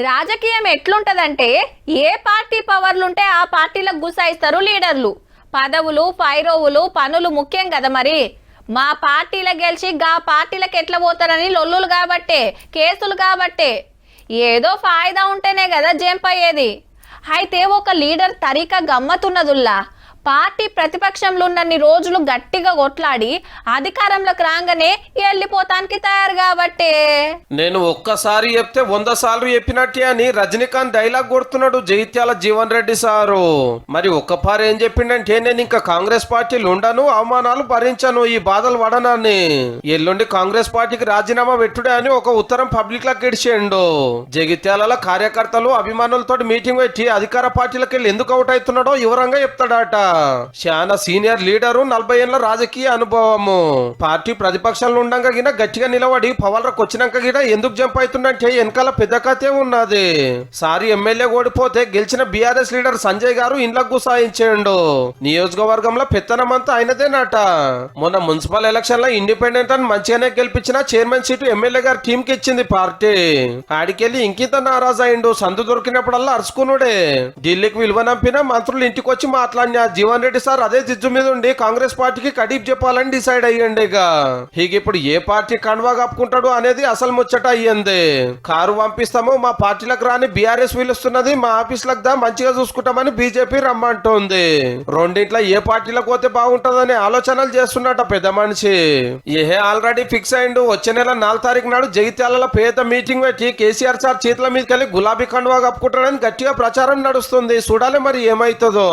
రాజకీయం ఎట్లుంటదంటే ఏ పార్టీ పవర్లుంటే ఆ పార్టీలకు గుసాయిస్తారు లీడర్లు. పదవులు, ఫైరోవులు, పనులు ముఖ్యం కదా మరి. మా పార్టీల గెలిచి గా పార్టీలకు ఎట్లా పోతారని లొల్లులు కాబట్టే, కేసులు కాబట్టే. ఏదో ఫాయిదా ఉంటేనే కదా జంప్ అయ్యేది. అయితే ఒక లీడర్ తరీకా గమ్మతున్నదుల్లా. పార్టీ ప్రతిపక్షంలో ఉన్నన్ని రోజులు గట్టిగా కొట్లాడి అధికారంలోకి రాగానే వెళ్ళిపోతానికి తయారు కాబట్టే. నేను ఒక్కసారి చెప్తే 100 సార్లు చెప్పినట్టే అని రజనీకాంత్ డైలాగ్ కొడుతున్నాడు జగిత్యాల జీవన్ రెడ్డి సారు. మరి ఒక్కపారి ఏం చెప్పిండంటే, నేను ఇంకా కాంగ్రెస్ పార్టీలు ఉండను, అవమానాలు భరించను, ఈ బాధలు పడనని. ఎల్లుండి కాంగ్రెస్ పార్టీకి రాజీనామా పెట్టుడే అని ఒక ఉత్తరం పబ్లిక్ లకు ఇడిచేయండు. జగిత్యాలలో కార్యకర్తలు అభిమానులతో మీటింగ్ పెట్టి అధికార పార్టీలకు వెళ్ళి ఎందుకు అవుట్ అవుతున్నాడో వివరంగా చెప్తాడట. చాలా సీనియర్ లీడరు, 40 ఏళ్ల రాజకీయ అనుభవము. పార్టీ ప్రతిపక్షంలో ఉండగా గిన గట్టిగా నిలబడి పవర్లకు వచ్చినాక గిన ఎందుకు జంప్ అవుతుందంటే వెనకాల పెద్ద కథే ఉన్నది. సారి ఎమ్మెల్యే ఓడిపోతే గెలిచిన బీఆర్ఎస్ లీడర్ సంజయ్ గారు ఇండ్లకు గుసాయించేయండు. నియోజకవర్గంలో పెత్తనమంతా ఆయనదేనట. మొన్న మున్సిపల్ ఎలక్షన్ లో ఇండిపెండెంట్ అని మంచిగానే గెలిపించిన చైర్మన్ సీటు ఎమ్మెల్యే గారు టీం కి ఇచ్చింది పార్టీ. ఆడికెళ్ళి ఇంకింత నారాజు అయిండు. సందు దొరికినప్పుడల్లా అరుచుకున్నాడే. ఢిల్లీకి విలువనంపిన మంత్రులు ఇంటికి వచ్చి మాట్లాడిన జీవన్ రెడ్డి సార్ అదే జిజ్జు మీద ఉండి కాంగ్రెస్ పార్టీకి కడీప్ చెప్పాలని డిసైడ్ అయ్యండి. ఇక ఇప్పుడు ఏ పార్టీ కండువా కప్పుకుంటాడు అనేది అసలు ముచ్చట అయ్యింది. కారు పంపిస్తాము, మా పార్టీలకు రాని బీఆర్ఎస్ పిలుస్తున్నది, మా ఆఫీసులకు దా మంచిగా చూసుకుంటామని బీజేపీ రమ్మంటోంది. రెండింట్లో ఏ పార్టీలకు పోతే బాగుంటుందని ఆలోచనలు చేస్తున్నట పెద్ద మనిషి. ఏహే ఆల్రెడీ ఫిక్స్ అయిండు. వచ్చే నెల 4 తారీఖు నాడు జగిత్యాలలో పేద మీటింగ్ పెట్టి కేసీఆర్ సార్ చేతుల మీదకెళ్ళి గులాబీ కండువా కప్పుకుంటాడని గట్టిగా ప్రచారం నడుస్తుంది. చూడాలి మరి ఏమైతుందో.